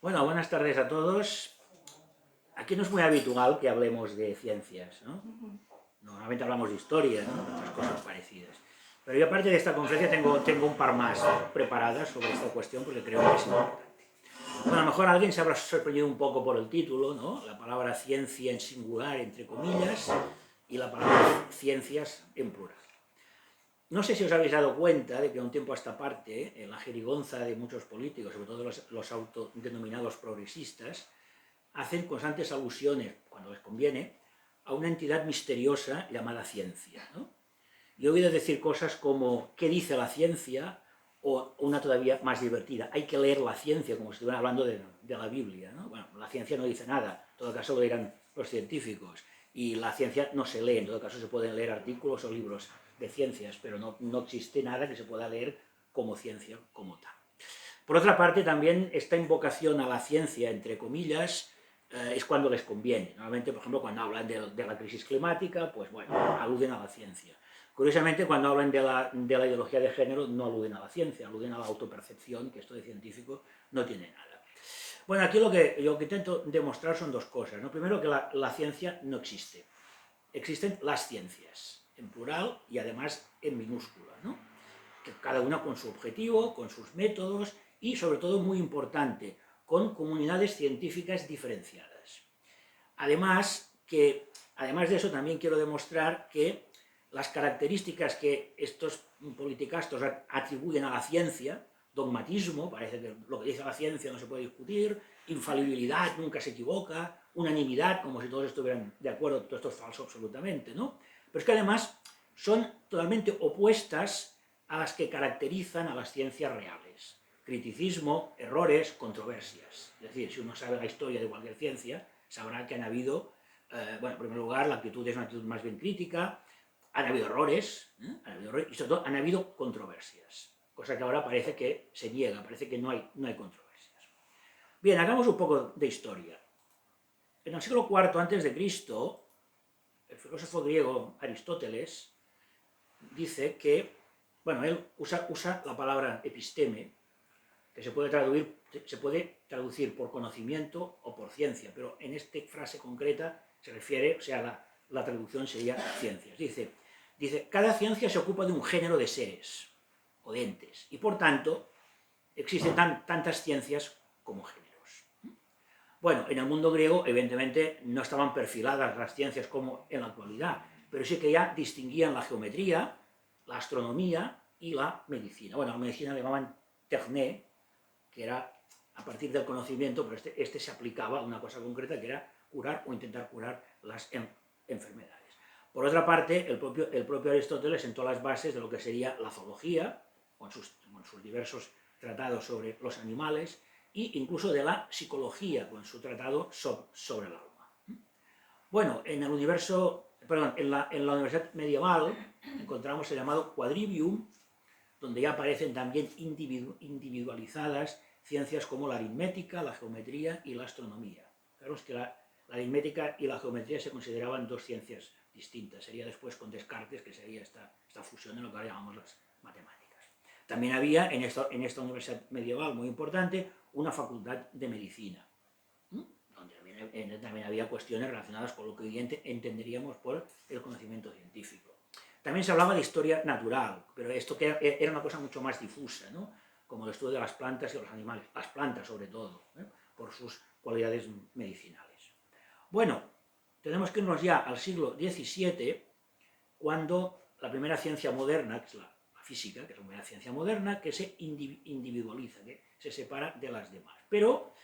Bueno, buenas tardes a todos. Aquí no es muy habitual que hablemos de ciencias, ¿no? Normalmente hablamos de historia, ¿no? De otras cosas parecidas. Pero yo aparte de esta conferencia tengo un par más preparadas sobre esta cuestión porque creo que es importante. Bueno, a lo mejor alguien se habrá sorprendido un poco por el título, ¿no? La palabra ciencia en singular, entre comillas, y la palabra ciencias en plural. No sé si os habéis dado cuenta de que a un tiempo a esta parte, en la jerigonza de muchos políticos, sobre todo los autodenominados progresistas, hacen constantes alusiones, cuando les conviene, a una entidad misteriosa llamada ciencia, ¿no? Y he oído decir cosas como ¿qué dice la ciencia? O una todavía más divertida, hay que leer la ciencia, como si estuvieran hablando de la Biblia, ¿no? Bueno, la ciencia no dice nada, en todo caso lo dirán los científicos, y la ciencia no se lee, en todo caso se pueden leer artículos o libros de ciencias, pero no existe nada que se pueda leer como ciencia, como tal. Por otra parte, también esta invocación a la ciencia, entre comillas, es cuando les conviene. Normalmente, por ejemplo, cuando hablan de la crisis climática, pues bueno, aluden a la ciencia. Curiosamente, cuando hablan de la ideología de género, no aluden a la ciencia, aluden a la autopercepción, que esto de científico no tiene nada. Bueno, aquí lo que intento demostrar son dos cosas, ¿no? Primero, que la ciencia no existe. Existen las ciencias, en plural y además en minúscula, ¿no? Que cada una con su objetivo, con sus métodos y, sobre todo, muy importante, con comunidades científicas diferenciadas. Además de eso, también quiero demostrar que las características que estos politicastos atribuyen a la ciencia, dogmatismo, parece que lo que dice la ciencia no se puede discutir, infalibilidad, nunca se equivoca, unanimidad, como si todos estuvieran de acuerdo, todo esto es falso absolutamente, ¿no? Pero es que además son totalmente opuestas a las que caracterizan a las ciencias reales. Criticismo, errores, controversias. Es decir, si uno sabe la historia de cualquier ciencia, sabrá que han habido, bueno, en primer lugar, la actitud es una actitud más bien crítica, han habido errores, y sobre todo han habido controversias, cosa que ahora parece que se niega, parece que no hay controversias. Bien, hagamos un poco de historia. En el siglo IV a.C., el filósofo griego Aristóteles dice que, bueno, él usa la palabra episteme, que se puede traducir por conocimiento o por ciencia, pero en esta frase concreta se refiere, o sea, la traducción sería ciencias. Dice, cada ciencia se ocupa de un género de seres o de entes, y por tanto existen tantas ciencias como géneros. Bueno, en el mundo griego, evidentemente, no estaban perfiladas las ciencias como en la actualidad, pero sí que ya distinguían la geometría, la astronomía y la medicina. Bueno, a la medicina le llamaban techné, que era a partir del conocimiento, pero este se aplicaba a una cosa concreta, que era curar o intentar curar las enfermedades. Por otra parte, el propio Aristóteles sentó las bases de lo que sería la zoología, con sus diversos tratados sobre los animales, e incluso de la psicología, con su tratado sobre el alma. Bueno, en la universidad medieval encontramos el llamado quadrivium, donde ya aparecen también individualizadas ciencias como la aritmética, la geometría y la astronomía. Claro, es que la aritmética y la geometría se consideraban dos ciencias distintas. Sería después con Descartes que sería esta fusión en lo que ahora llamamos las matemáticas. También había en esta universidad medieval muy importante una facultad de medicina, donde también había cuestiones relacionadas con lo que hoy entenderíamos por el conocimiento científico. También se hablaba de historia natural, pero esto que era una cosa mucho más difusa, ¿no? Como el estudio de las plantas y los animales, las plantas sobre todo, por sus cualidades medicinales. Bueno, tenemos que irnos ya al siglo XVII, cuando la primera ciencia moderna, que es la física, que es la primera ciencia moderna, que se individualiza, que se separa de las demás. Pero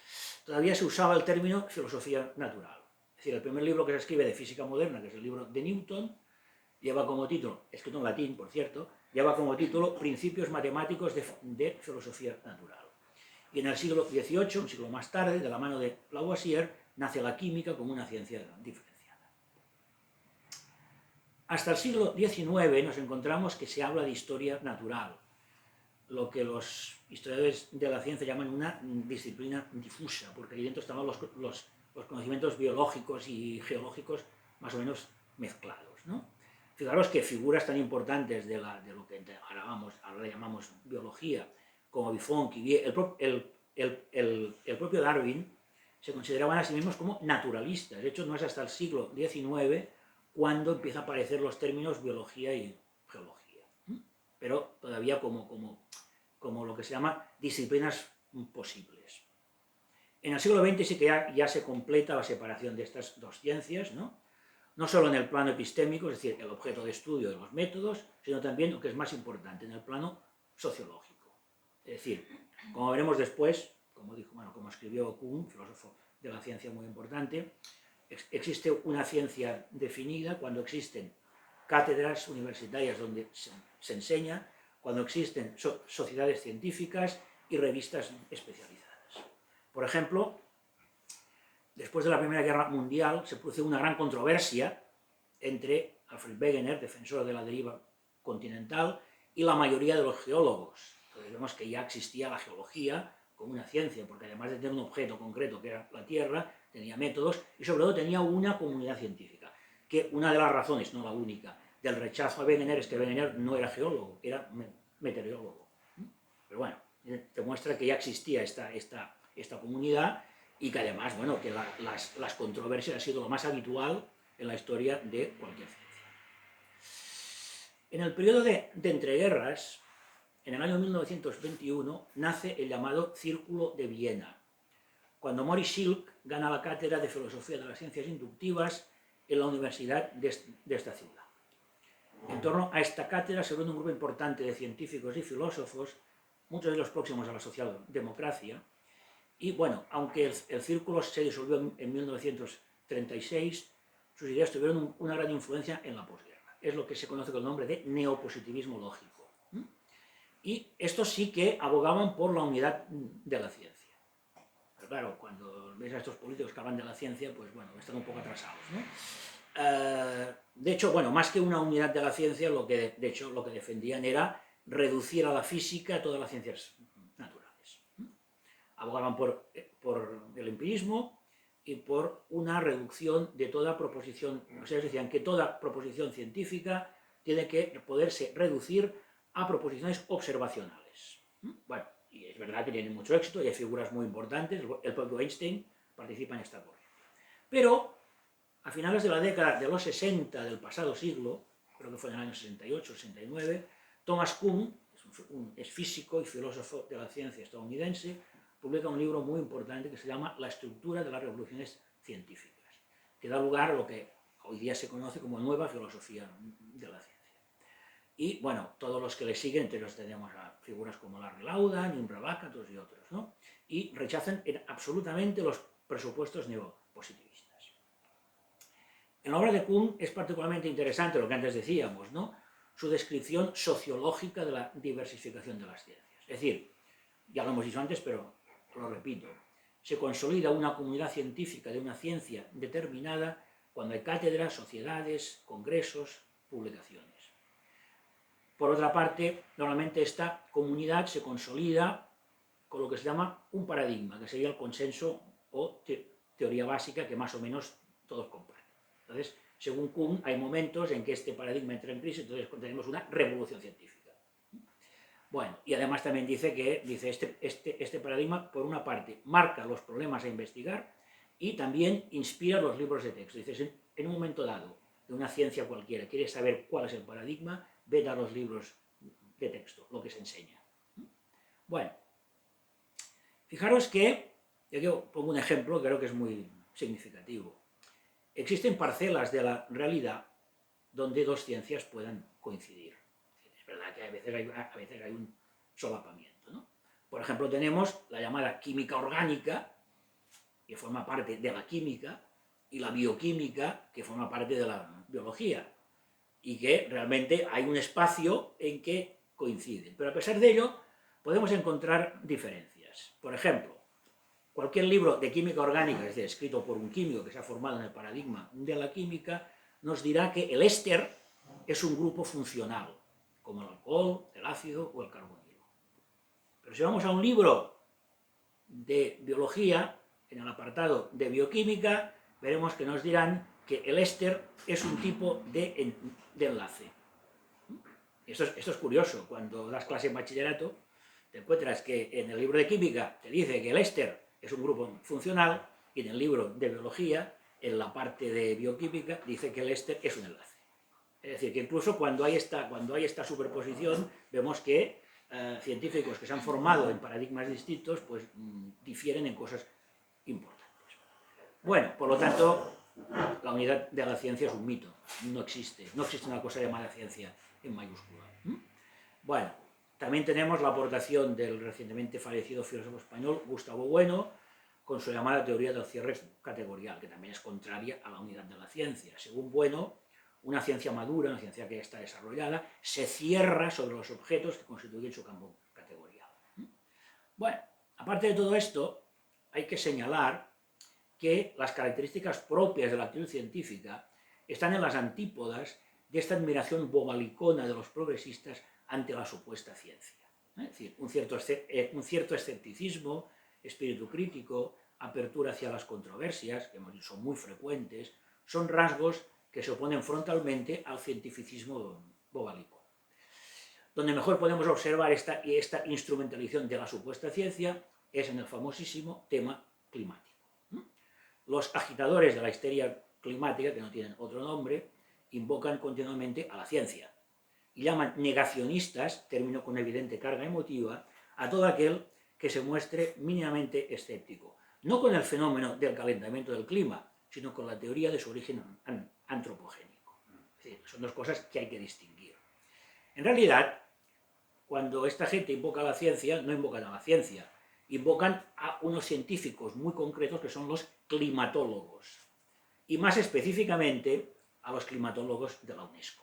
todavía se usaba el término filosofía natural. Es decir, el primer libro que se escribe de física moderna, que es el libro de Newton, lleva como título, escrito en latín, por cierto, lleva como título Principios matemáticos de filosofía natural. Y en el siglo XVIII, un siglo más tarde, de la mano de Lavoisier, nace la química como una ciencia diferenciada. Hasta el siglo XIX nos encontramos que se habla de historia natural, lo que los historiadores de la ciencia llaman una disciplina difusa, porque ahí dentro estaban los conocimientos biológicos y geológicos más o menos mezclados, ¿no? Fijaros que figuras tan importantes de lo que ahora llamamos biología, como Buffon, Cuvier, el el propio Darwin se consideraban a sí mismos como naturalistas. De hecho, no es hasta el siglo XIX cuando empiezan a aparecer los términos biología y geología, pero todavía como lo que se llama disciplinas posibles. En el siglo XX sí que ya se completa la separación de estas dos ciencias, no solo en el plano epistémico, es decir, el objeto de estudio de los métodos, sino también, lo que es más importante, en el plano sociológico. Es decir, como veremos después, como escribió Kuhn, filósofo de la ciencia muy importante, existe una ciencia definida cuando existen cátedras universitarias donde se enseña, cuando existen sociedades científicas y revistas especializadas. Por ejemplo, después de la Primera Guerra Mundial se produce una gran controversia entre Alfred Wegener, defensor de la deriva continental, y la mayoría de los geólogos. Entonces vemos que ya existía la geología como una ciencia, porque además de tener un objeto concreto que era la Tierra, tenía métodos y sobre todo tenía una comunidad científica. Que una de las razones, no la única, del rechazo a Wegener es que Wegener no era geólogo, era meteorólogo. Pero bueno, demuestra que ya existía esta comunidad y que además, bueno, que las controversias han sido lo más habitual en la historia de cualquier ciencia. En el periodo de entreguerras, en el año 1921, nace el llamado Círculo de Viena, cuando Maurice Schilk gana la cátedra de Filosofía de las Ciencias Inductivas en la Universidad de esta ciudad. En torno a esta cátedra se reúne un grupo importante de científicos y filósofos, muchos de los próximos a la socialdemocracia, y bueno, aunque el círculo se disolvió en 1936, sus ideas tuvieron una gran influencia en la posguerra. Es lo que se conoce con el nombre de neopositivismo lógico. Y estos sí que abogaban por la unidad de la ciencia. Pero claro, cuando ves a estos políticos que hablan de la ciencia, pues bueno, están un poco atrasados, De hecho, bueno, más que una unidad de la ciencia, lo que defendían era reducir a la física todas las ciencias naturales. Abogaban por el empirismo y por una reducción de toda proposición, o sea, decían que toda proposición científica tiene que poderse reducir a proposiciones observacionales. Bueno, y es verdad que tienen mucho éxito y hay figuras muy importantes, el propio Einstein participa en esta corriente. Pero a finales de la década de los 60 del pasado siglo, creo que fue en el año 68, 69, Thomas Kuhn, es físico y filósofo de la ciencia estadounidense, publica un libro muy importante que se llama La estructura de las revoluciones científicas, que da lugar a lo que hoy día se conoce como nueva filosofía de la ciencia. Y bueno, todos los que le siguen, entre los tenemos a figuras como Larry Laudan, Imre Lakatos y otros, y rechazan absolutamente los presupuestos neopositivistas. En la obra de Kuhn es particularmente interesante lo que antes decíamos, su descripción sociológica de la diversificación de las ciencias. Es decir, ya lo hemos dicho antes, pero lo repito, se consolida una comunidad científica de una ciencia determinada cuando hay cátedras, sociedades, congresos, publicaciones. Por otra parte, normalmente esta comunidad se consolida con lo que se llama un paradigma, que sería el consenso o teoría básica que más o menos todos comparten. Entonces, según Kuhn, hay momentos en que este paradigma entra en crisis, entonces tenemos una revolución científica. Bueno, y además también dice que este paradigma, por una parte, marca los problemas a investigar y también inspira los libros de texto. Dice, en un momento dado, de una ciencia cualquiera, quieres saber cuál es el paradigma, vete a los libros de texto, lo que se enseña. Bueno, fijaros que, aquí pongo un ejemplo que creo que es muy significativo. Existen parcelas de la realidad donde dos ciencias puedan coincidir. Es verdad que a veces hay un solapamiento, Por ejemplo, tenemos la llamada química orgánica, que forma parte de la química, y la bioquímica, que forma parte de la biología, y que realmente hay un espacio en que coinciden. Pero a pesar de ello, podemos encontrar diferencias. Por ejemplo, cualquier libro de química orgánica, es decir, escrito por un químico que se ha formado en el paradigma de la química, nos dirá que el éster es un grupo funcional, como el alcohol, el ácido o el carbonilo. Pero si vamos a un libro de biología, en el apartado de bioquímica, veremos que nos dirán que el éster es un tipo de enlace. Esto es curioso, cuando das clase en bachillerato, te encuentras que en el libro de química te dice que el éster es un grupo funcional y en el libro de biología, en la parte de bioquímica, dice que el éster es un enlace. Es decir, que incluso cuando hay esta superposición, vemos que científicos que se han formado en paradigmas distintos, pues difieren en cosas importantes. Bueno, por lo tanto, la unidad de la ciencia es un mito, no existe una cosa llamada ciencia en mayúscula. Bueno, también tenemos la aportación del recientemente fallecido filósofo español Gustavo Bueno, con su llamada teoría del cierre categorial, que también es contraria a la unidad de la ciencia. Según Bueno, una ciencia madura, una ciencia que ya está desarrollada, se cierra sobre los objetos que constituyen su campo categorial. Bueno, aparte de todo esto, hay que señalar que las características propias de la actitud científica están en las antípodas de esta admiración bobalicona de los progresistas ante la supuesta ciencia. Es decir, un cierto escepticismo, espíritu crítico, apertura hacia las controversias, que hemos dicho son muy frecuentes, son rasgos que se oponen frontalmente al cientificismo bobalico. Donde mejor podemos observar esta instrumentalización de la supuesta ciencia es en el famosísimo tema climático. Los agitadores de la histeria climática, que no tienen otro nombre, invocan continuamente a la ciencia y llaman negacionistas, término con evidente carga emotiva, a todo aquel que se muestre mínimamente escéptico, no con el fenómeno del calentamiento del clima, sino con la teoría de su origen antropogénico. Es decir, son dos cosas que hay que distinguir. En realidad, cuando esta gente invoca a la ciencia, no invocan a la ciencia, invocan a unos científicos muy concretos que son los climatólogos, y más específicamente a los climatólogos de la UNESCO.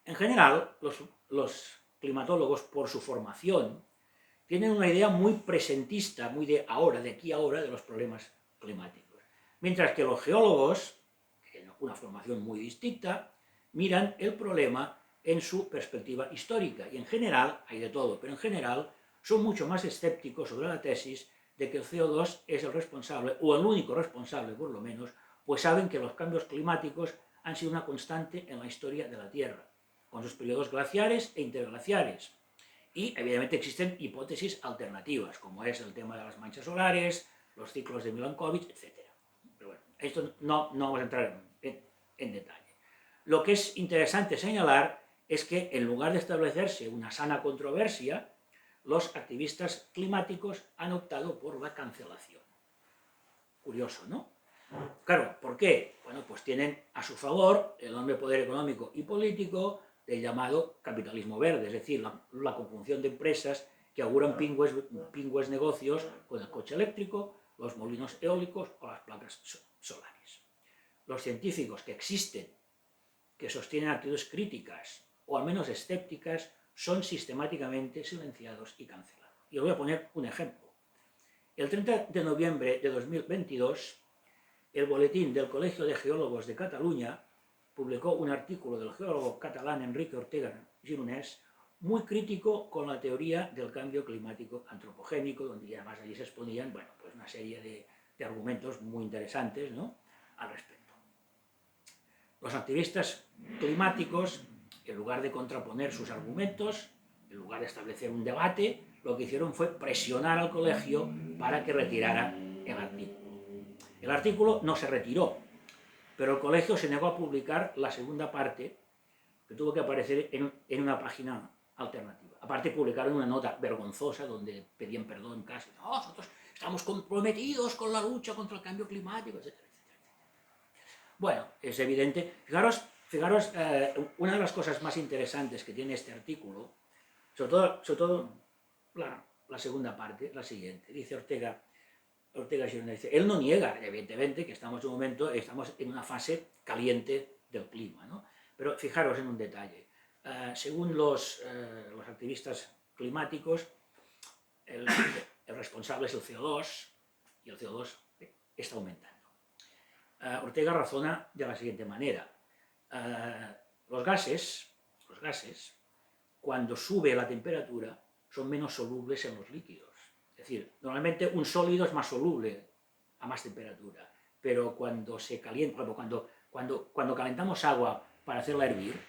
En general, los climatólogos, por su formación, tienen una idea muy presentista, muy de ahora, de aquí a ahora, de los problemas climáticos. Mientras que los geólogos, que tienen una formación muy distinta, miran el problema en su perspectiva histórica. Y en general, hay de todo, pero en general son mucho más escépticos sobre la tesis de que el CO2 es el responsable, o el único responsable por lo menos, pues saben que los cambios climáticos han sido una constante en la historia de la Tierra, con sus periodos glaciares e interglaciares. Y evidentemente existen hipótesis alternativas, como es el tema de las manchas solares, los ciclos de Milankovitch, etc. Pero bueno, esto no vamos a entrar en detalle. Lo que es interesante señalar es que en lugar de establecerse una sana controversia, los activistas climáticos han optado por la cancelación. Curioso, ¿no? Claro, ¿por qué? Bueno, pues tienen a su favor el enorme poder económico y político del llamado capitalismo verde, es decir, la conjunción de empresas que auguran pingües negocios con el coche eléctrico, los molinos eólicos o las placas solares. Los científicos que existen, que sostienen actitudes críticas o al menos escépticas, son sistemáticamente silenciados y cancelados. Y os voy a poner un ejemplo. El 30 de noviembre de 2022, el Boletín del Colegio de Geólogos de Cataluña publicó un artículo del geólogo catalán Enrique Ortega Gironès muy crítico con la teoría del cambio climático antropogénico, donde además allí se exponían pues una serie de argumentos muy interesantes, ¿no?, al respecto. Los activistas climáticos, en lugar de contraponer sus argumentos, en lugar de establecer un debate, lo que hicieron fue presionar al colegio para que retirara el artículo. El artículo no se retiró, pero el colegio se negó a publicar la segunda parte, que tuvo que aparecer en una página alternativa. Aparte publicaron una nota vergonzosa donde pedían perdón casi. No, nosotros estamos comprometidos con la lucha contra el cambio climático, etc. Bueno, es evidente. Fijaros, una de las cosas más interesantes que tiene este artículo, sobre todo la segunda parte, la siguiente, dice Ortega Gironès, dice, él no niega, evidentemente, que estamos en una fase caliente del clima, ¿no? Pero fijaros en un detalle. Según los activistas climáticos, el responsable es el CO2, y el CO2 está aumentando. Ortega razona de la siguiente manera. Los gases, cuando sube la temperatura, son menos solubles en los líquidos. Es decir, normalmente un sólido es más soluble a más temperatura, pero cuando se calienta, cuando calentamos agua para hacerla hervir,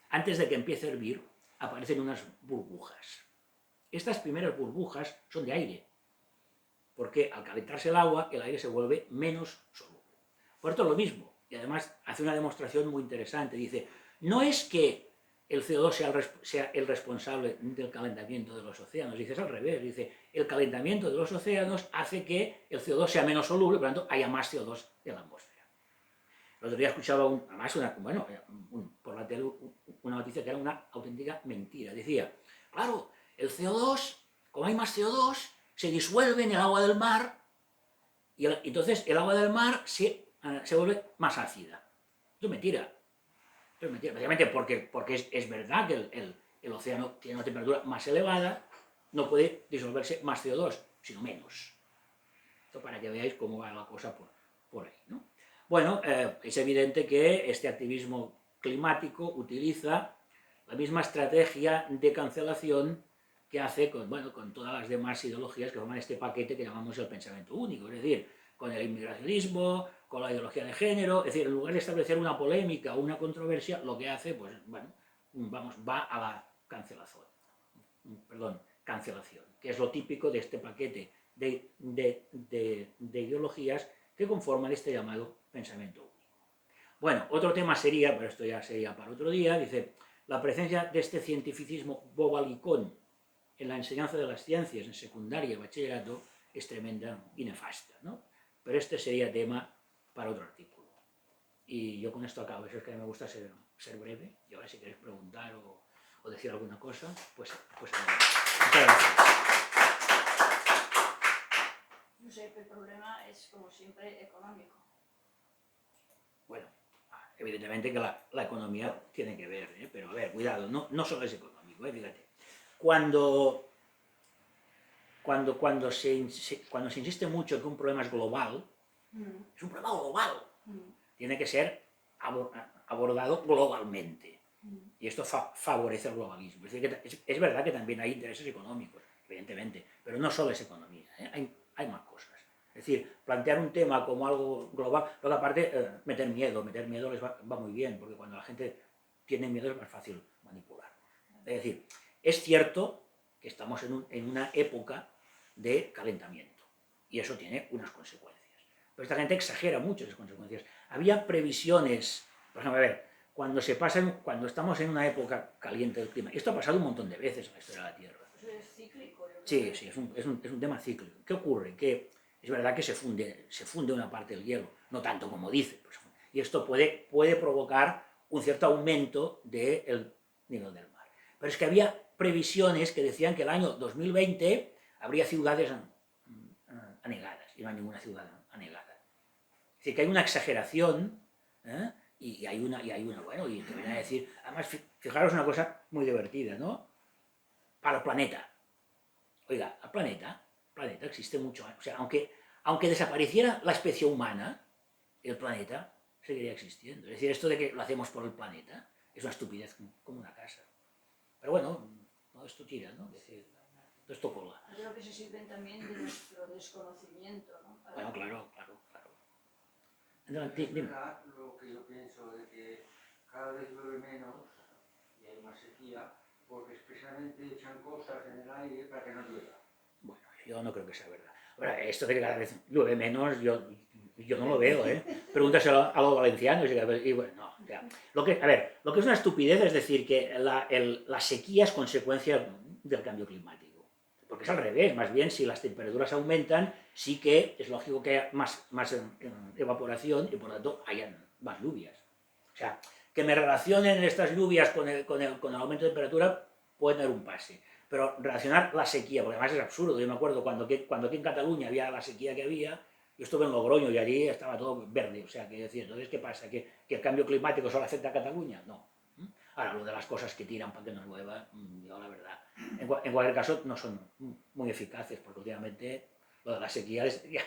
antes de que empiece a hervir, aparecen unas burbujas. estas primeras burbujas son de aire, porque al calentarse el agua, el aire se vuelve menos soluble. Por esto es lo mismo, y además hace una demostración muy interesante. Dice, no es que el CO2 sea el responsable del calentamiento de los océanos, dice, es al revés, dice, el calentamiento de los océanos hace que el CO2 sea menos soluble, por lo tanto haya más CO2 en la atmósfera. El otro día escuchaba por la tele una noticia que era una auténtica mentira. Decía, claro, el CO2, como hay más CO2, se disuelve en el agua del mar y entonces el agua del mar se vuelve más ácida. Eso es mentira. Precisamente porque es verdad que el océano tiene una temperatura más elevada, no puede disolverse más CO2, sino menos. Esto para que veáis cómo va la cosa por ahí, ¿no? Bueno, es evidente que este activismo climático utiliza la misma estrategia de cancelación que hace con todas las demás ideologías que forman este paquete que llamamos el pensamiento único, es decir, con el inmigracionismo, con la ideología de género, es decir, en lugar de establecer una polémica o una controversia, lo que hace, pues, va a la cancelación, que es lo típico de este paquete de ideologías que conforman este llamado pensamiento único. Bueno, otro tema sería, pero esto ya sería para otro día, dice, la presencia de este cientificismo bobalicón en la enseñanza de las ciencias en secundaria y bachillerato es tremenda y nefasta, ¿no? Pero este sería tema para otro artículo. Y yo con esto acabo, eso es que a mí me gusta ser breve, y ahora si queréis preguntar o decir alguna cosa, pues adelante. Muchas gracias. No sé, el problema es, como siempre, económico. Bueno, evidentemente que la economía tiene que ver, pero a ver, cuidado, no solo es económico, fíjate. Cuando se insiste mucho en que un problema es global, es un problema global, tiene que ser abordado globalmente. Y esto favorece el globalismo. Es decir, que es verdad que también hay intereses económicos, evidentemente, pero no solo es economía, hay más cosas. Es decir, plantear un tema como algo global, luego aparte meter miedo les va muy bien, porque cuando la gente tiene miedo es más fácil manipular. Es decir, es cierto que estamos en una época de calentamiento, y eso tiene unas consecuencias. Pero esta gente exagera mucho esas consecuencias. Había previsiones, por ejemplo, a ver, cuando estamos en una época caliente del clima, esto ha pasado un montón de veces en la historia de la Tierra. Eso es cíclico. Sí, es un tema cíclico. ¿Qué ocurre? Que es verdad que se funde una parte del hielo, no tanto como dice, y esto puede provocar un cierto aumento del nivel del mar. Pero es que había previsiones que decían que el año 2020 habría ciudades anegadas, y no hay ninguna ciudad anegada. Es decir, que hay una exageración, y hay una, bueno, y te viene a decir, además, fijaros una cosa muy divertida, ¿no? Para el planeta. Oiga, el planeta existe mucho, o sea, aunque desapareciera la especie humana, el planeta seguiría existiendo. Es decir, esto de que lo hacemos por el planeta es una estupidez como una casa. Pero bueno, esto tira, ¿no? Es decir, esto cola. Yo creo que se sirven también de nuestro desconocimiento, ¿no? Bueno, claro. Es verdad lo que yo pienso de que cada vez llueve menos y hay más sequía, porque expresamente echan cosas en el aire para que no llueva. Bueno, yo no creo que sea verdad. Ahora, esto de que cada vez llueve menos, yo no lo veo, Pregúntaselo a los valencianos y bueno, no. O sea, lo que es una estupidez es decir que la sequía es consecuencia del cambio climático. Porque es al revés, más bien si las temperaturas aumentan, sí que es lógico que haya más evaporación y por lo tanto hayan más lluvias. O sea, que me relacionen estas lluvias con el aumento de temperatura puede tener un pase. Pero relacionar la sequía, porque además es absurdo. Yo me acuerdo cuando aquí en Cataluña había la sequía que había, yo estuve en Logroño y allí estaba todo verde. O sea, que decir, entonces, ¿qué pasa? ¿Que el cambio climático solo afecta a Cataluña? No. Ahora, lo de las cosas que tiran para que no llueva, yo la verdad, en cualquier caso no son muy eficaces, porque últimamente lo de las sequías ya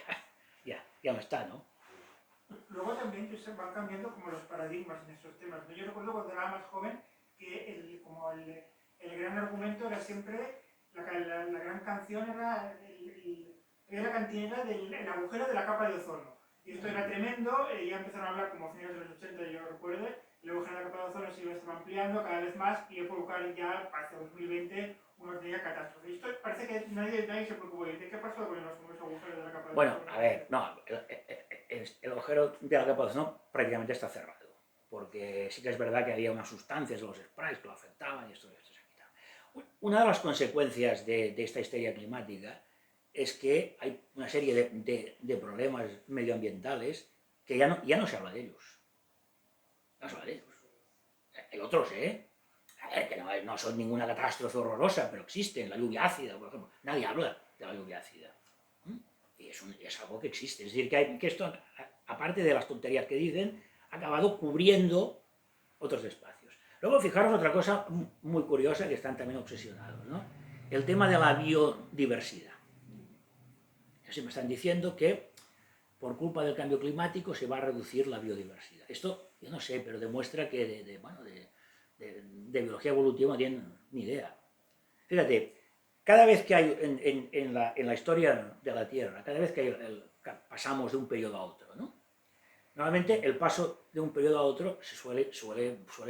no está, ¿no? Luego también que se van cambiando como los paradigmas en estos temas. Yo recuerdo cuando era más joven que el gran argumento era siempre, la gran canción era la cantinela del agujero de la capa de ozono. Y esto era tremendo, ya empezaron a hablar como a finales de los 80, yo recuerdo, el agujero de la capa de ozono se va ampliando cada vez más y va a provocar ya hacia 2020 una auténtica catástrofe. Y esto parece que nadie se preocupa. ¿De qué pasó con los agujeros de la capa de Bueno, ozono? a ver, no, el agujero de la capa de ozono prácticamente está cerrado, porque sí que es verdad que había unas sustancias, los sprays, que lo afectaban y esto se ha quitado. Una de las consecuencias de esta histeria climática es que hay una serie de problemas medioambientales que ya no se habla de ellos. No se habla de ellos. El otro sé, que no son ninguna catástrofe horrorosa, pero existen, la lluvia ácida, por ejemplo. Nadie habla de la lluvia ácida. Y es algo que existe. Es decir, que esto, aparte de las tonterías que dicen, ha acabado cubriendo otros espacios. Luego, fijaros otra cosa muy curiosa, que están también obsesionados, ¿no? El tema de la biodiversidad. Siempre están diciendo que por culpa del cambio climático se va a reducir la biodiversidad. Esto, yo no sé, pero demuestra que de biología evolutiva no tienen ni idea. Fíjate, cada vez que hay en la historia de la Tierra, cada vez que pasamos de un periodo a otro, ¿no? Normalmente el paso de un periodo a otro suele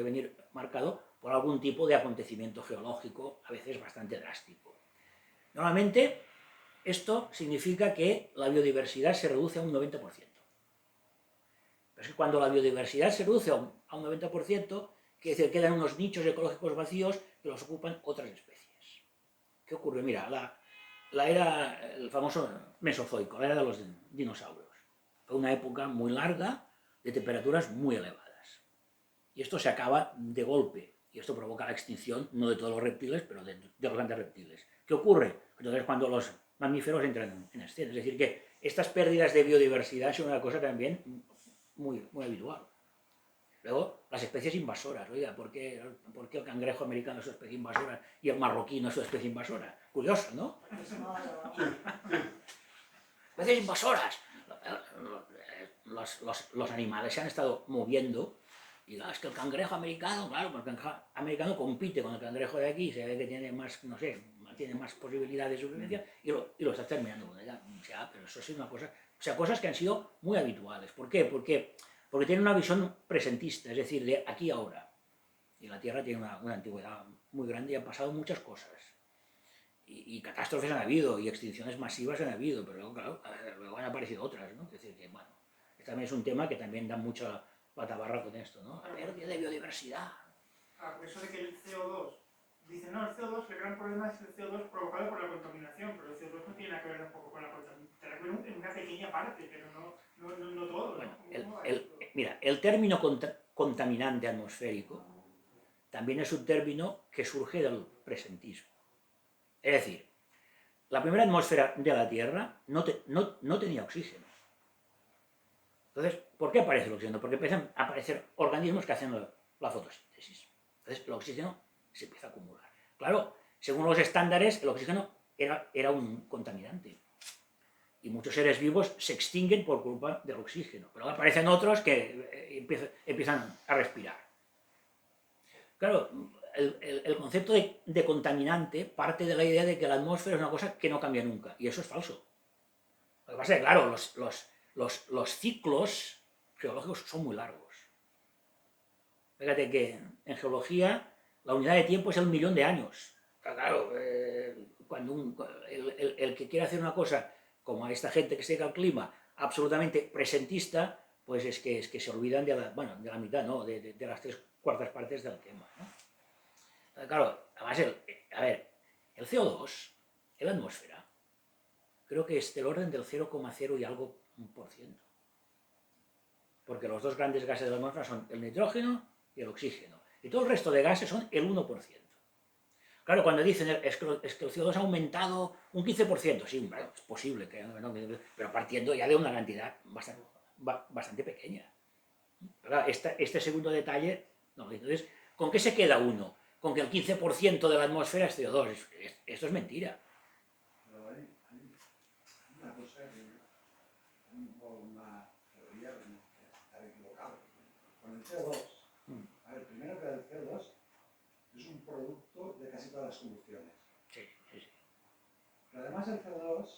venir marcado por algún tipo de acontecimiento geológico, a veces bastante drástico. Normalmente esto significa que la biodiversidad se reduce a un 90%. Pero es que cuando la biodiversidad se reduce a un 90%, quiere decir que quedan unos nichos ecológicos vacíos que los ocupan otras especies. ¿Qué ocurre? Mira, el famoso Mesozoico, la era de los dinosaurios. Fue una época muy larga de temperaturas muy elevadas. Y esto se acaba de golpe. Y esto provoca la extinción, no de todos los reptiles, pero de los grandes reptiles. ¿Qué ocurre? Entonces, cuando los mamíferos entran en escena. Es decir, que estas pérdidas de biodiversidad son una cosa también muy habitual. Luego, las especies invasoras. Oiga, ¿por qué el cangrejo americano es una especie invasora y el marroquí no es una especie invasora? Curioso, ¿no? Especies invasoras. Los animales se han estado moviendo y es que el cangrejo americano, claro, porque el cangrejo americano compite con el cangrejo de aquí, se ve que tiene más, no sé, tiene más posibilidades de supervivencia y lo está terminando con ella. O sea, pero eso es una cosa, o sea, cosas que han sido muy habituales. ¿Por qué? Porque tienen una visión presentista, es decir, de aquí a ahora. Y la Tierra tiene una antigüedad muy grande y han pasado muchas cosas. Y catástrofes han habido, y extinciones masivas han habido, pero luego, claro, luego han aparecido otras, ¿no? Es decir, que, bueno, este también es un tema que también da mucha patabarra con esto, ¿no? La pérdida de biodiversidad. Por eso de que el CO2, dicen, no, el CO2, el gran problema es el CO2 provocado por la contaminación, pero el CO2 no tiene nada que ver tampoco con la contaminación, tiene que ver en una pequeña parte, pero no todo, bueno, ¿no? Mira, el término contaminante atmosférico también es un término que surge del presentismo. Es decir, la primera atmósfera de la Tierra no tenía oxígeno. Entonces, ¿por qué aparece el oxígeno? Porque empiezan a aparecer organismos que hacen la fotosíntesis. Entonces, el oxígeno se empieza a acumular. Claro, según los estándares, el oxígeno era un contaminante. Y muchos seres vivos se extinguen por culpa del oxígeno. Pero aparecen otros que empiezan a respirar. Claro, el concepto de contaminante parte de la idea de que la atmósfera es una cosa que no cambia nunca. Y eso es falso. Lo que pasa es que, claro, los ciclos geológicos son muy largos. Fíjate que en geología la unidad de tiempo es el 1.000.000 de años. Claro, cuando el que quiere hacer una cosa como a esta gente que se dedica al clima absolutamente presentista, pues es que se olvidan de la mitad, ¿no? De las 3/4 partes del tema, ¿no? Claro, además, el CO2 en la atmósfera creo que es del orden del 0,0 y algo %. Porque los dos grandes gases de la atmósfera son el nitrógeno y el oxígeno. Y todo el resto de gases son el 1%. Claro, cuando dicen es que el CO2 ha aumentado un 15%, sí, bueno, es posible, pero partiendo ya de una cantidad bastante pequeña. Pero este segundo detalle, no, entonces, ¿con qué se queda uno? Con que el 15% de la atmósfera es CO2. Esto es mentira. Pero hay una cosa que tengo una teoría que está equivocado. Con el CO2, a ver, primero que el CO2 es un producto de casi todas las combustibles. Sí. Pero además el CO2,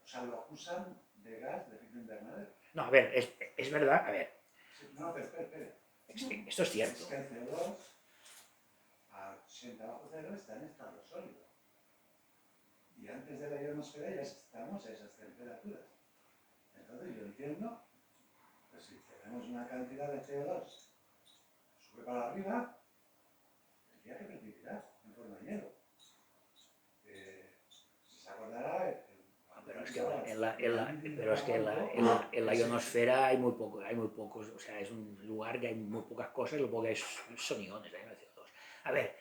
o sea, lo acusan de gas de efecto invernadero. No, a ver, es verdad, a ver. Sí. No, pero espera. Esto es cierto. Es que el CO2, a 80 bajo cero, está en estado sólido. Y antes de la ionosfera ya estamos a esas temperaturas. Entonces yo entiendo que si tenemos una cantidad de CO2 sube para arriba, tendría que precipitar en forma de hielo. Si se acordará, Pero es que en la ionosfera hay muy pocos, o sea, es un lugar que hay muy pocas cosas, lo que hay son iones, hay CO2. A ver,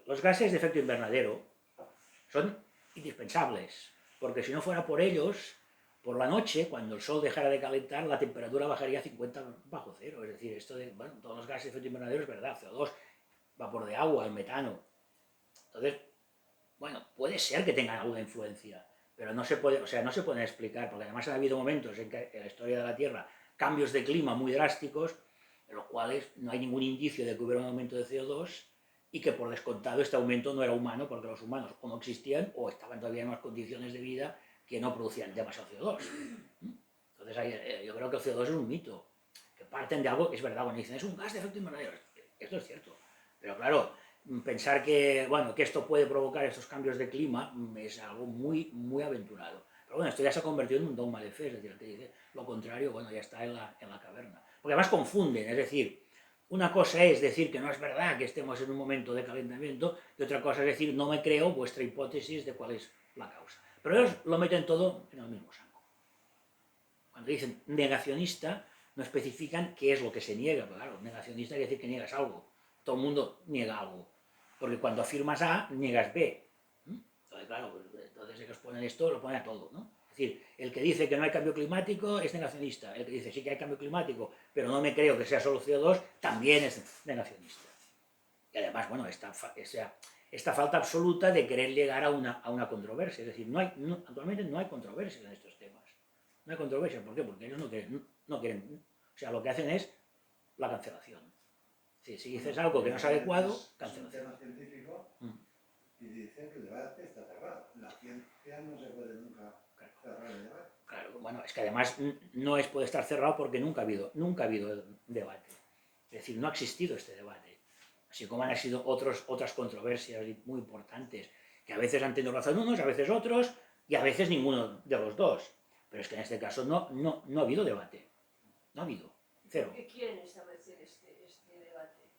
los gases de efecto invernadero son indispensables, porque si no fuera por ellos, por la noche, cuando el sol dejara de calentar, la temperatura bajaría a 50 bajo cero. Es decir, esto de, bueno, todos los gases de efecto invernadero es verdad, CO2, vapor de agua, el metano. Entonces, bueno, puede ser que tengan alguna influencia, pero no se puede, o sea, no se pueden explicar, porque además han habido momentos en que en la historia de la Tierra cambios de clima muy drásticos, en los cuales no hay ningún indicio de que hubiera un aumento de CO2 y que por descontado este aumento no era humano, porque los humanos o no existían o estaban todavía en unas condiciones de vida que no producían demasiado CO2. Entonces yo creo que el CO2 es un mito, que parten de algo que es verdad, cuando dicen es un gas de efecto invernadero, esto es cierto, pero claro, pensar que, bueno, que esto puede provocar estos cambios de clima es algo muy, muy aventurado. Pero bueno, esto ya se ha convertido en un dogma de fe, es decir, el que dice lo contrario, bueno, ya está en la caverna. Porque además confunden, es decir, una cosa es decir que no es verdad que estemos en un momento de calentamiento y otra cosa es decir, no me creo vuestra hipótesis de cuál es la causa. Pero ellos lo meten todo en el mismo saco. Cuando dicen negacionista, no especifican qué es lo que se niega, pero claro, negacionista quiere decir que niegas algo. Todo el mundo niega algo. Porque cuando afirmas A, niegas B. Entonces, claro, entonces ellos ponen esto, lo ponen a todo, ¿no? Es decir, el que dice que no hay cambio climático es negacionista. El que dice sí que hay cambio climático, pero no me creo que sea solo CO2, también es negacionista. Y además, bueno, esta falta absoluta de querer llegar a una controversia. Es decir, actualmente no hay controversias en estos temas. No hay controversia. ¿Por qué? Porque ellos no quieren. O sea, lo que hacen es la cancelación. Si dices algo que no es adecuado, cancelación. Es un tema científico y dicen que el debate está cerrado. La ciencia no se puede nunca cerrar el debate. Claro, bueno, es que además no puede estar cerrado porque nunca ha habido debate. Es decir, no ha existido este debate. Así como han sido otras controversias muy importantes, que a veces han tenido razón unos, a veces otros, y a veces ninguno de los dos. Pero es que en este caso no ha habido debate. No ha habido. Cero. ¿Por qué quieren establecer este debate?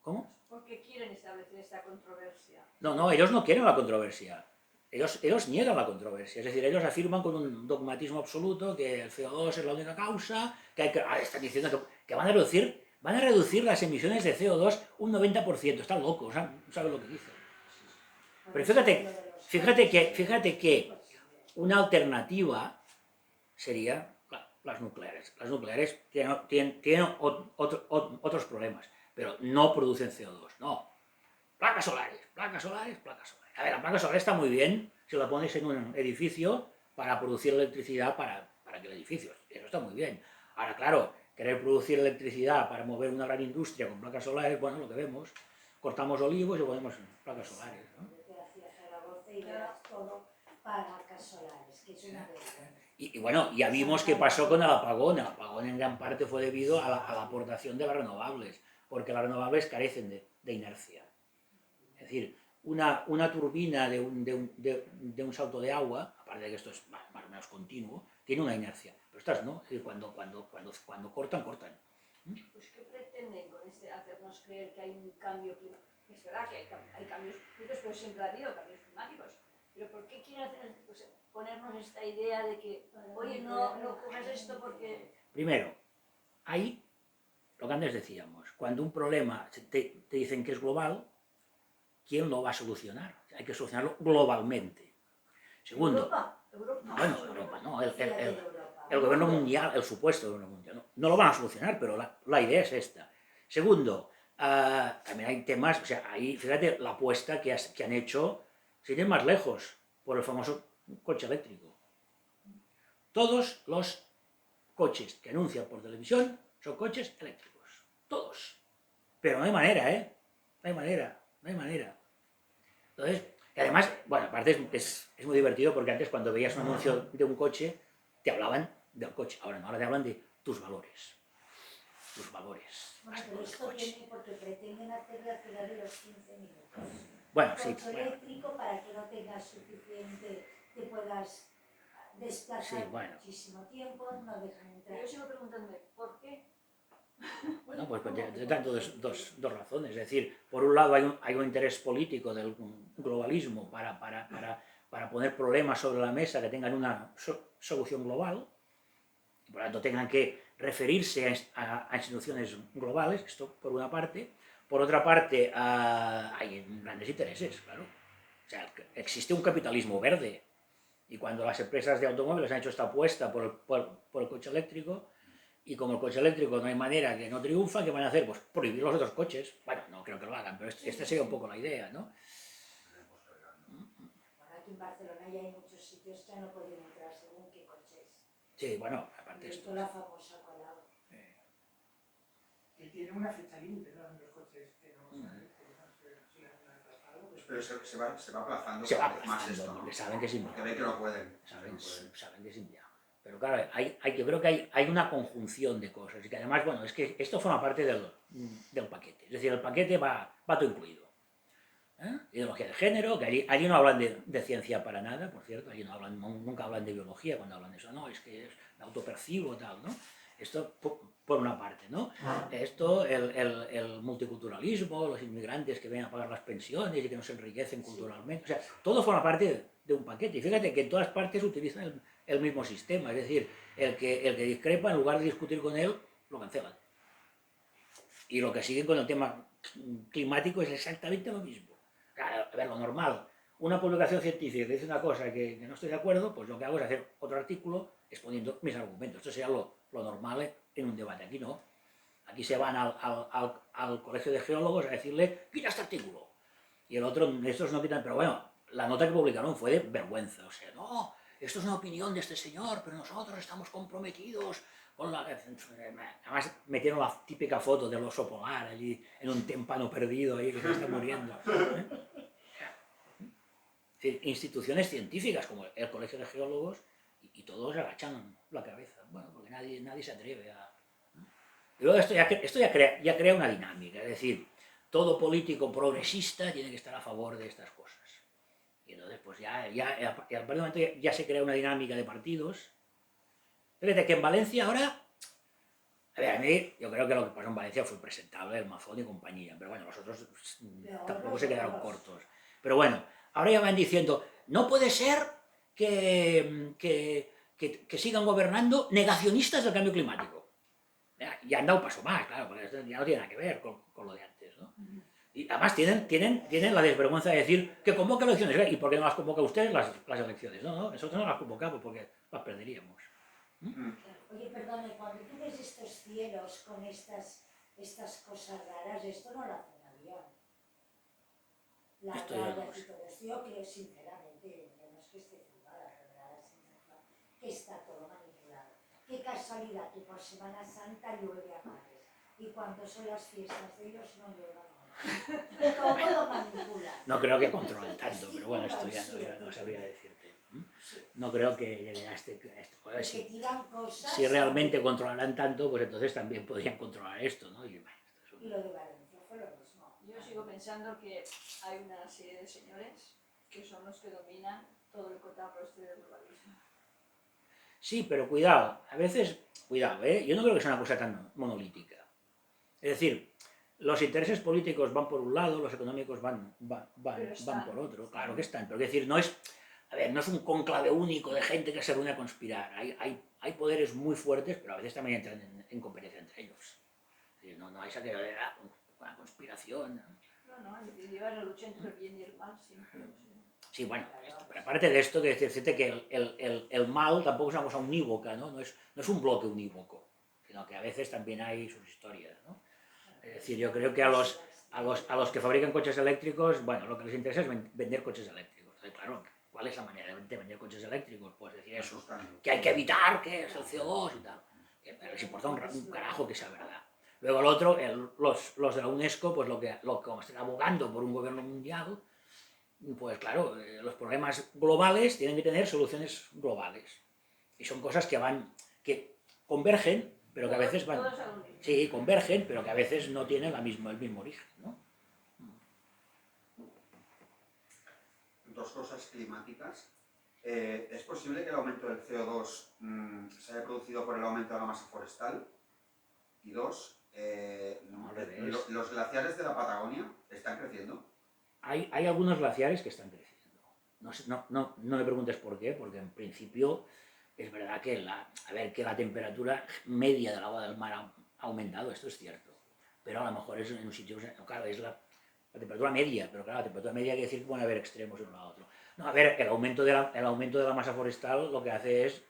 ¿Cómo? ¿Por qué quieren establecer esta controversia? No, ellos no quieren la controversia. Ellos niegan la controversia. Es decir, ellos afirman con un dogmatismo absoluto que el CO2 es la única causa, están diciendo que van a reducir las emisiones de CO2 un 90%. Están locos, no saben lo que dicen. Pero fíjate que una alternativa sería las nucleares. Las nucleares tienen otros problemas, pero no producen CO2, no. Placas solares. A ver, la placa solar está muy bien si la pones en un edificio para producir electricidad para aquel edificio. Eso está muy bien. Ahora, claro, querer producir electricidad para mover una gran industria con placas solares, bueno, lo que vemos, cortamos olivos y ponemos placas solares, ¿no? Hacia Zaragoza y verás todo placas solares, que es una verdad. Y bueno, ya vimos qué pasó con el apagón. El apagón en gran parte fue debido a la aportación de las renovables, porque las renovables carecen de inercia. Es decir, una turbina de un salto de agua, aparte de que esto es más o menos continuo, tiene una inercia. Pero estas no, es decir, cuando cortan. Pues ¿qué pretenden con hacernos creer que hay un cambio climático? Es verdad que hay cambios climáticos, pero siempre ha habido cambios climáticos. Pero ¿por qué quieren ponernos esta idea de que, oye, no cojas esto porque... Primero, ahí, lo que antes decíamos, cuando un problema te dicen que es global, ¿quién lo va a solucionar? Hay que solucionarlo globalmente. Segundo, Europa. Bueno, Europa, no, el gobierno mundial, el supuesto gobierno mundial, no lo van a solucionar, pero la idea es esta. Segundo, también hay temas, o sea, ahí, fíjate, la apuesta que han hecho, sin ir más lejos, por el famoso coche eléctrico. Todos los coches que anuncian por televisión son coches eléctricos. Todos. Pero no hay manera, ¿eh? No hay manera. Entonces, y además, bueno, aparte es muy divertido porque antes cuando veías un anuncio de un coche, te hablaban del coche. Ahora no, ahora te hablan de tus valores. tus valores. Bueno, Vas pero con el esto coche. viene porque pretenden hacer la ciudad de los 15 minutos. Bueno, sí, Coche bueno, eléctrico para que no tengas suficiente, te puedas desplazar sí, bueno. muchísimo tiempo, no dejan Pero entrar. yo sigo preguntándome, ¿por qué? Bueno, pues tanto dos razones. Es decir, por un lado hay un interés político del globalismo para poner problemas sobre la mesa que tengan una solución global, y por lo tanto tengan que referirse a instituciones globales, esto por una parte. Por otra parte, hay grandes intereses, claro. O sea, existe un capitalismo verde, y cuando las empresas de automóviles han hecho esta apuesta por el coche eléctrico, y como el coche eléctrico no hay manera que no triunfa, ¿qué van a hacer? Pues prohibir los otros coches. Bueno, no creo que lo hagan, pero esta sería un poco la idea, ¿no? Bueno, aquí en Barcelona ya hay muchos sitios que no pueden entrar según qué coches. Sí, bueno, aparte Y de esto. esto la famosa Colau. Y tiene una fecha límite, ¿no? Los coches que no se han atrasado. Pues, Pero se va aplazando Se va cada vez más esto, aplazando, ¿no? porque saben que es Porque inviable. ven que no pueden. Saben que es inviable. Pero claro, yo creo que hay una conjunción de cosas, y que además, bueno, es que esto forma parte del paquete. Es decir, el paquete va todo incluido. Ideología de género, que allí no hablan de ciencia para nada, por cierto, allí nunca hablan de biología cuando hablan de eso, no, es que es autopercibo, tal, ¿no? Esto por una parte, ¿no? Esto, el multiculturalismo, los inmigrantes que vienen a pagar las pensiones y que no se enriquecen culturalmente, o sea, todo forma parte de un paquete. Y fíjate que en todas partes utilizan el mismo sistema, es decir, el que discrepa, en lugar de discutir con él, lo cancelan. Y lo que siguen con el tema climático es exactamente lo mismo. Claro, a ver, lo normal, una publicación científica que dice una cosa que no estoy de acuerdo, pues lo que hago es hacer otro artículo exponiendo mis argumentos. Esto sería lo normal en un debate. Aquí no. Aquí se van al colegio de geólogos a decirle, quita este artículo. Y el otro, estos no quitan, pero bueno, la nota que publicaron fue de vergüenza. O sea, no, esto es una opinión de este señor, pero nosotros estamos comprometidos con la... Además metieron la típica foto del oso polar allí en un témpano perdido ahí que se está muriendo. Es decir, instituciones científicas como el Colegio de Geólogos y todos agachan la cabeza, bueno, porque nadie se atreve a... Y luego esto ya crea una dinámica, es decir, todo político progresista tiene que estar a favor de estas cosas. Y entonces, pues al partir del momento ya se crea una dinámica de partidos. Fíjate que en Valencia ahora, a ver, a mí, yo creo que lo que pasó en Valencia fue presentable, el Mazón y compañía, pero bueno, los otros tampoco se quedaron cortos. Pero bueno, ahora ya van diciendo, no puede ser que sigan gobernando negacionistas del cambio climático. Ya han dado un paso más, claro, porque esto ya no tiene nada que ver con lo de antes, ¿no? Y además tienen la desvergüenza de decir que convoca elecciones. ¿Y por qué no las convoca usted las elecciones? No, nosotros no las convocamos porque las perderíamos. Oye, perdone, cuando tú ves estos cielos con estas cosas raras, esto no lo hace un avión. Las Esto ya no rayas lo y sé. todo esto, yo creo sinceramente, no es que esté jugada, que está todo manipulado. Qué casualidad que por Semana Santa llueve a mares y cuando son las fiestas de ellos no llueve a mares. Todo lo manipulan. No creo que controlen tanto, pero bueno, esto ya no sabría decirte. No creo que lleguen a esto. Que tiran cosas. Si realmente controlaran tanto, pues entonces también podrían controlar esto, ¿no? Y lo de Valencia fue lo mismo. Yo sigo pensando que hay una serie de señores que son los que dominan todo el cotarro este del globalismo. Sí, pero cuidado, a veces, cuidado, yo no creo que sea una cosa tan monolítica. Es decir, los intereses políticos van por un lado, los económicos van por otro, claro que están, pero es decir, no es un cónclave único de gente que se reúne a conspirar, hay poderes muy fuertes, pero a veces también entran en competencia entre ellos. Es decir, no hay esa una conspiración. No, en definitiva es la lucha entre el bien y el mal siempre. Sí, bueno, pero aparte de esto, que decirte que el mal tampoco es una cosa unívoca, ¿no? No es un bloque unívoco, sino que a veces también hay sus historias, ¿no? Es decir, yo creo que a los que fabrican coches eléctricos, bueno, lo que les interesa es vender coches eléctricos. Entonces, claro, ¿cuál es la manera de vender coches eléctricos? Pues decir eso, que hay que evitar que es el CO2 y tal. Pero les importa un carajo que sea verdad. Luego el otro, los de la UNESCO, pues lo que como están abogando por un gobierno mundial, pues claro, los problemas globales tienen que tener soluciones globales. Y son cosas que convergen pero que a veces van... Todos a lo mismo. Sí, convergen, pero que a veces no tienen el mismo origen, ¿no? Dos cosas climáticas. ¿Es posible que el aumento del CO2 se haya producido por el aumento de la masa forestal? Y dos, No, al revés. los glaciares de la Patagonia están creciendo. Hay algunos glaciares que están creciendo. No me preguntes por qué, porque en principio es verdad que la temperatura media del agua del mar ha aumentado, esto es cierto. Pero a lo mejor es en un sitio, claro, es la temperatura media, pero claro, la temperatura media quiere decir que van a haber extremos de uno a otro. No, a ver, el aumento de la masa forestal lo que hace es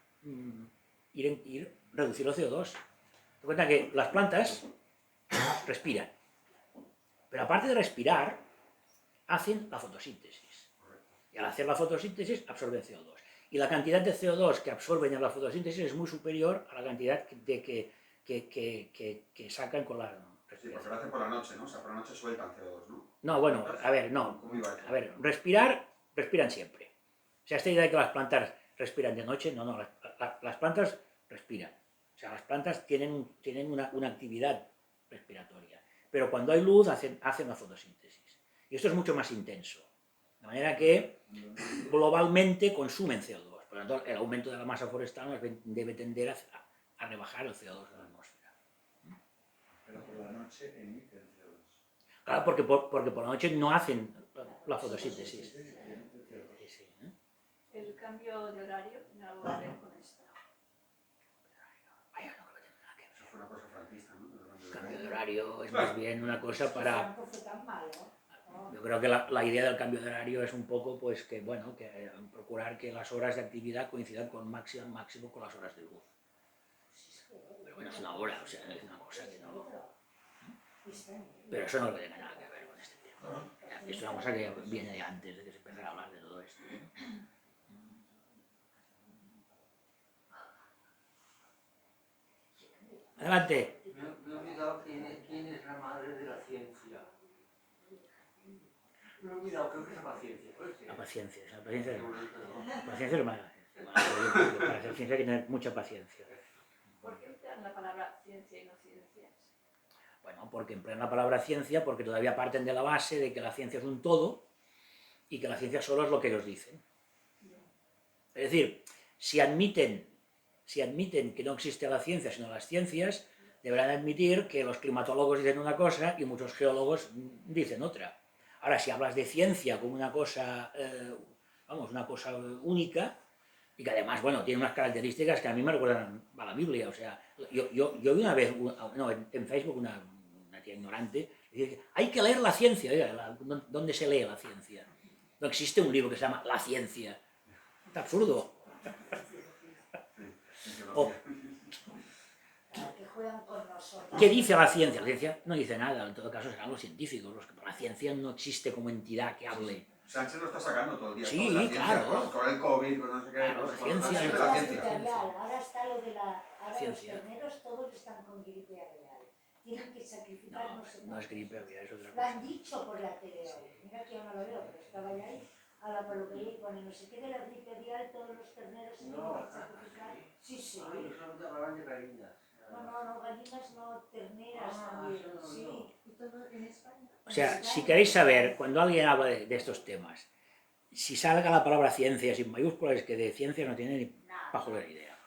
reducir el CO2. Te cuenta que las plantas respiran, pero aparte de respirar, hacen la fotosíntesis. Y al hacer la fotosíntesis absorben CO2. Y la cantidad de CO2 que absorben en la fotosíntesis es muy superior a la cantidad que sacan con la Sí, respiración. porque lo hacen por la noche, ¿no? O sea, por la noche sueltan CO2, ¿no? No, bueno, a ver, no. ¿Cómo iba eso? A ver, respiran siempre. O sea, esta idea de que las plantas respiran de noche, no, las plantas respiran. O sea, las plantas tienen una actividad respiratoria. Pero cuando hay luz hacen la fotosíntesis. Y esto es mucho más intenso. De manera que globalmente consumen CO2. Por lo tanto, el aumento de la masa forestal debe tender a rebajar el CO2 de la atmósfera. Pero por la noche emiten CO2. Claro, porque por la noche no hacen la fotosíntesis. Sí, emiten CO2. Sí, sí, ¿eh? El cambio de horario tiene algo que ver con esto. Vaya, no creo que tenga nada que ver. Eso fue una cosa franquista, ¿no? El cambio de horario es más bien una cosa para... Franco fue tan malo. ¿no? Yo creo que la idea del cambio de horario es un poco, pues, que procurar que las horas de actividad coincidan máximo con las horas de luz. Pero bueno, es una hora, o sea, es una cosa que no... Pero eso no creo que tenga nada que ver con este tema. Esto es una cosa que viene de antes de que se empezara a hablar de todo esto. Adelante. Me he olvidado quién es la madre de la ciencia. Me he olvidado, creo que es la paciencia. ¿Puede ser? La paciencia, Qué bonito, ¿no? la paciencia es mala. Para hacer ciencia hay que tener mucha paciencia. ¿Por qué emplean la palabra ciencia y no ciencias? Bueno, porque emplean la palabra ciencia porque todavía parten de la base de que la ciencia es un todo y que la ciencia solo es lo que ellos dicen. Es decir, si admiten que no existe la ciencia sino las ciencias, deberán admitir que los climatólogos dicen una cosa y muchos geólogos dicen otra. Ahora, si hablas de ciencia como una cosa, una cosa única, y que además, bueno, tiene unas características que a mí me recuerdan a la Biblia. O sea, yo vi una vez, en Facebook, una tía ignorante, dice, hay que leer la ciencia. Oiga, ¿dónde se lee la ciencia? No existe un libro que se llama La Ciencia. Es absurdo. O, Que juegan con nosotros. ¿qué dice la ciencia? La ciencia no dice nada, en todo caso serán los científicos. La ciencia no existe como entidad que hable. Sánchez lo está sacando todo el día. Sí, con la ciencia, claro. con el COVID, con no sé qué. Claro, no sé la cuánto, ciencia. siempre la ciencia. Ahora está lo de la... Ahora Ciencia. los terneros todos están con gripe aviar. Tienen que sacrificar No, no sé no es cuántos. gripe aviar, es otra Lo cosa. han dicho por la tele hoy. Mira que yo no lo veo, pero estaba ya ahí. A la peluquería y pone no sé qué de la gripe aviar, todos los terneros se tienen que sacrificar. Sí, sí. Ay, solamente hablaban de gallinas. No, gallinas no, terneras también. eso no, Sí. no. ¿Y todo en España? O sea, si queréis saber, cuando alguien habla de estos temas, si salga la palabra ciencia sin mayúsculas, es que de ciencia no tiene ni pajolera idea.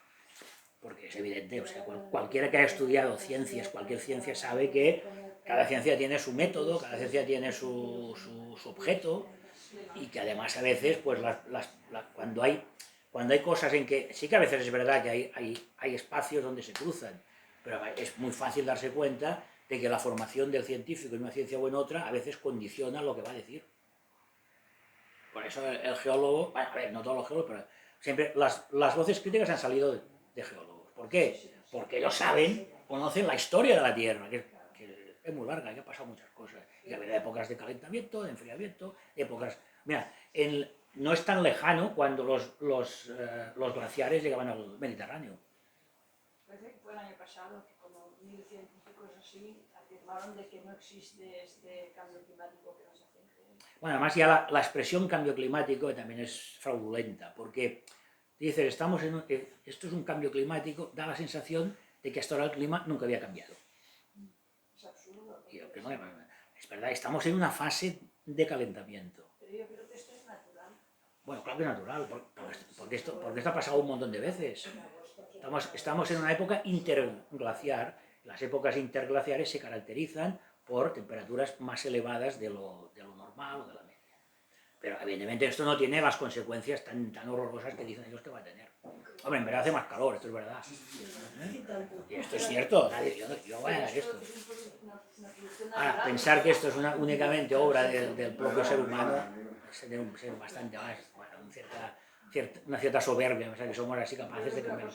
Porque es evidente, o sea, cualquiera que haya estudiado ciencias, cualquier ciencia sabe que cada ciencia tiene su método, cada ciencia tiene su objeto, y que además a veces, pues cuando hay cosas en que, sí que a veces es verdad que hay espacios donde se cruzan, pero es muy fácil darse cuenta de que la formación del científico en una ciencia o en otra a veces condiciona lo que va a decir. Por eso el geólogo, bueno, a ver, no todos los geólogos, pero siempre las voces críticas han salido de geólogos. ¿Por qué? Porque ellos conocen la historia de la Tierra, que es muy larga, que ha pasado muchas cosas. Y ha habido épocas de calentamiento, de enfriamiento, épocas... Mira, no es tan lejano cuando los glaciares llegaban al Mediterráneo. Parece que fue el año pasado que como 1000 científicos así afirmaron de que no existe este cambio climático que nos hacen creer. Bueno, además ya la expresión cambio climático también es fraudulenta, porque dices, esto es un cambio climático, da la sensación de que hasta ahora el clima nunca había cambiado. Es absurdo. Y el clima, es verdad, estamos en una fase de calentamiento. Pero yo creo que esto es natural. Bueno, claro que es natural, porque esto ha pasado un montón de veces. Estamos en una época interglaciar. Las épocas interglaciares se caracterizan por temperaturas más elevadas de lo normal o de la media. Pero evidentemente esto no tiene las consecuencias tan horrorosas que dicen ellos que va a tener. Hombre, en verano hace más calor, esto es verdad. Y esto es cierto, yo voy a dar esto. Ahora, pensar que esto es únicamente obra del propio ser humano es ser bastante más, bueno, una cierta soberbia, o sea, que somos así capaces de cambiar.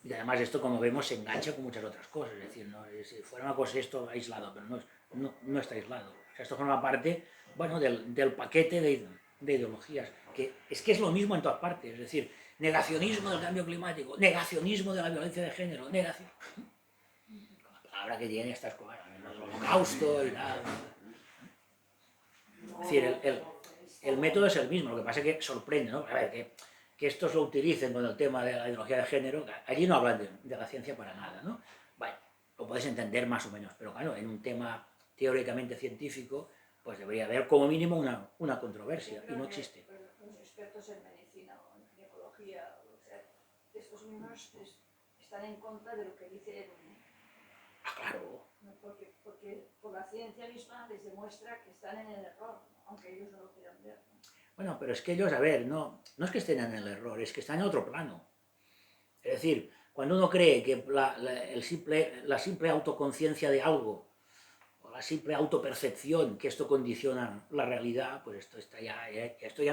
Y además esto, como vemos, se engancha con muchas otras cosas, es decir, ¿no? Si fuera una cosa esto aislado, pero no está aislado. O sea, esto forma parte, bueno, del paquete de ideologías, que es lo mismo en todas partes, es decir, negacionismo del cambio climático, negacionismo de la violencia de género, negación... Con la palabra que tiene estas cosas, el holocausto y tal. Es decir, el método es el mismo, lo que pasa es que sorprende, ¿no? A ver, que estos lo utilicen con el tema de la ideología de género, allí no hablan de la ciencia para nada, ¿no? Bueno, lo puedes entender más o menos, pero claro, en un tema teóricamente científico, pues debería haber como mínimo una controversia, y no existe. Los expertos en medicina o en ginecología, o sea, estos mismos están en contra de lo que dicen. Ah, claro. Porque por la ciencia misma les demuestra que están en el error, aunque ellos no lo quieran ver. Bueno, pero es que ellos, a ver, no es que estén en el error, es que están en otro plano. Es decir, cuando uno cree que la simple autoconciencia de algo, o la simple autopercepción, que esto condiciona la realidad, pues esto ya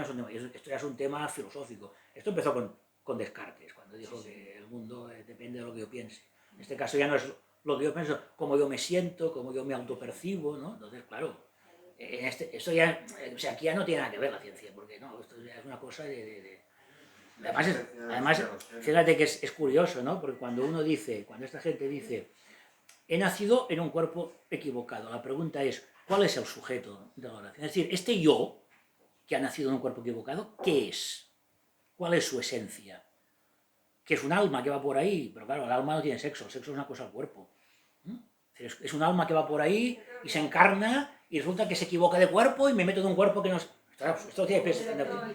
es un tema filosófico. Esto empezó con Descartes, cuando dijo que el mundo depende de lo que yo piense. En este caso ya no es lo que yo pienso, cómo yo me siento, cómo yo me autopercibo, ¿no? Entonces, claro, esto ya, o sea, aquí ya no tiene nada que ver la ciencia, porque no, esto ya es una cosa Además, fíjate que es curioso, ¿no? Porque cuando esta gente dice, he nacido en un cuerpo equivocado, la pregunta es, ¿cuál es el sujeto de la oración? Es decir, este yo, que ha nacido en un cuerpo equivocado, ¿qué es? ¿Cuál es su esencia? Que es un alma que va por ahí, pero claro, el alma no tiene sexo, el sexo es una cosa del cuerpo. Es un alma que va por ahí y se encarna y resulta que se equivoca de cuerpo y me meto en un cuerpo que no es... Esto tiene peso. Nosotros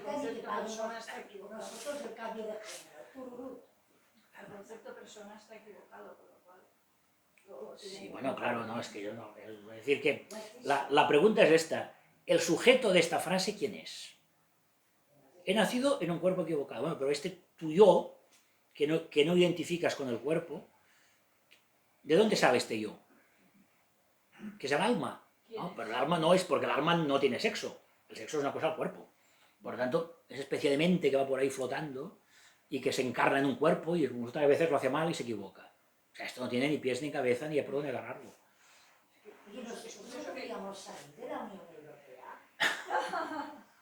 el cambio de género. El concepto persona está equivocado, por lo cual... Sí, bueno, claro, no, es que yo no... Es decir, que la pregunta es esta. ¿El sujeto de esta frase quién es? He nacido en un cuerpo equivocado. Bueno, pero tu yo, que no identificas con el cuerpo, ¿de dónde sale este yo? ¿Qué es el alma? No, pero el alma no es, porque el alma no tiene sexo. El sexo es una cosa del cuerpo. Por lo tanto, es especie de mente que va por ahí flotando y que se encarna en un cuerpo y a veces lo hace mal y se equivoca. O sea, esto no tiene ni pies ni cabeza ni por dónde agarrarlo. Y nosotros podríamos salir de la Unión Europea.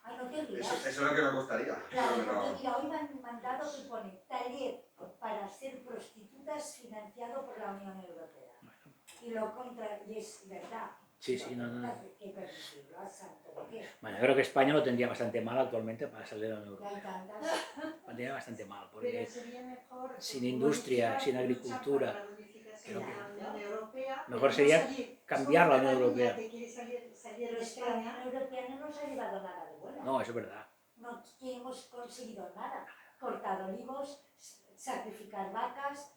Ay, no te rías. Eso es lo que me gustaría. Claro, Pero... porque mira, hoy me han mandado que pone taller para ser prostitutas financiado por la Unión Europea. Y lo contra, y es verdad. Sí, sí, no. Que permitirlo a santo. Bueno, yo creo que España lo tendría bastante mal actualmente para salir de la Unión Europea. Hay tantas. Lo tendría bastante mal, porque Pero sería mejor sin industria, sin agricultura, la unificación creo que de la Unión Europea, mejor pero sería no salir cambiar la solo Unión Cataluña, Europea. que quiere salir Pero de es que la Unión España. Europea no nos ha llevado nada de bueno. No, eso es verdad. No hemos conseguido nada. Cortar olivos, sacrificar vacas,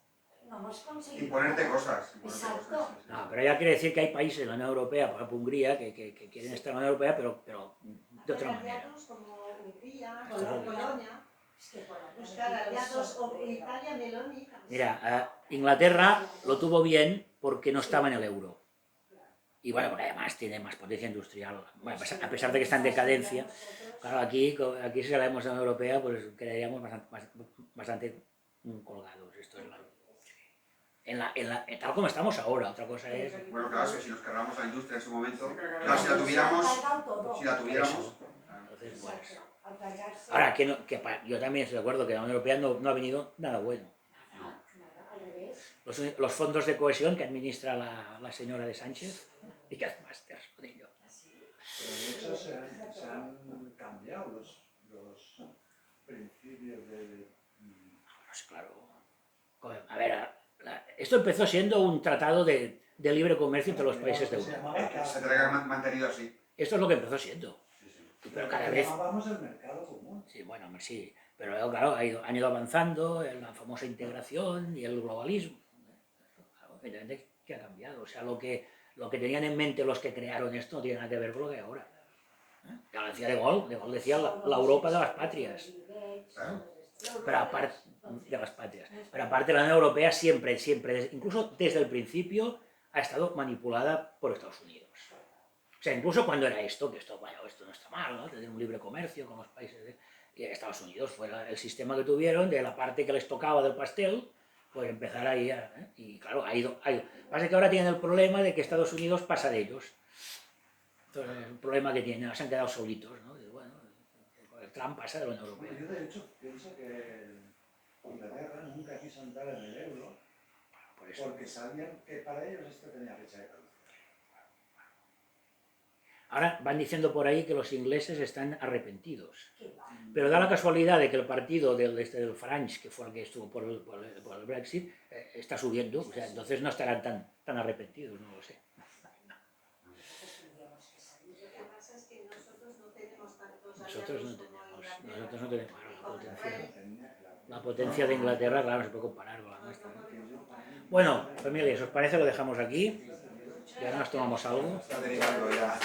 no hemos conseguido Imponerte nada. cosas. Exacto. No, pero ya quiere decir que hay países en la Unión Europea, por ejemplo Hungría, que quieren estar en la Unión Europea, pero de otra Hacer manera. aliados como Hungría, Polonia. Polonia, Es que por aquí buscar aliados, o en Italia, Meloni. también. Mira, Inglaterra lo tuvo bien porque no estaba en el euro. Y bueno, porque además tiene más potencia industrial. Bueno, a pesar de que está en decadencia, claro, aquí si salimos de la Unión Europea, pues quedaríamos bastante colgados. Esto es tal como estamos ahora. Otra cosa es... Bueno, claro, si nos cargamos la industria en su momento, claro, si la tuviéramos, Entonces, pues... Ahora, yo también estoy de acuerdo que la Unión Europea no ha venido nada bueno. Los fondos de cohesión que administra la señora de Sánchez, y que hace másters con ello. Pero de hecho se han cambiado los principios de... pues claro. A ver, esto empezó siendo un tratado de libre comercio entre los países de Se Europa. llamaba Se tendrá que mantenido así. Esto es lo que empezó siendo. Sí, sí. Pero cada vez... llamábamos el mercado común. Sí, bueno, sí. Pero claro, han ido avanzando en la famosa integración y el globalismo. Claro, evidentemente que ha cambiado. O sea, lo que tenían en mente los que crearon esto no tiene nada que ver con lo que hay ahora. Ya lo decía De Gaulle decía la Europa de las patrias. Pero aparte de las patrias. Pero aparte la Unión Europea siempre, incluso desde el principio, ha estado manipulada por Estados Unidos. O sea, incluso cuando era esto, que esto no está mal, ¿no? Tener un libre comercio con los países y Estados Unidos fue el sistema que tuvieron de la parte que les tocaba del pastel, pues empezar ahí y claro, ha ido. Pasa que ahora tienen el problema de que Estados Unidos pasa de ellos. Entonces, el problema que tienen, se han quedado solitos, ¿no? Y bueno, el Trump pasa de la Unión Europea. Yo de hecho pienso que Inglaterra nunca quiso entrar en el euro Por eso. porque sabían que para ellos esto tenía fecha de caducidad. Ahora van diciendo por ahí que los ingleses están arrepentidos. Pero da la casualidad de que el partido del Farage, que fue el que estuvo por el Brexit, está subiendo. O sea, entonces no estarán tan arrepentidos, no lo sé. Lo que pasa es que nosotros no tenemos tantos Nosotros no aliados como tenemos Inglaterra. la potencia de Inglaterra, claro, no se puede comparar con la nuestra. Bueno, familia, si os parece lo dejamos aquí y ahora nos tomamos algo. Está derivando ya.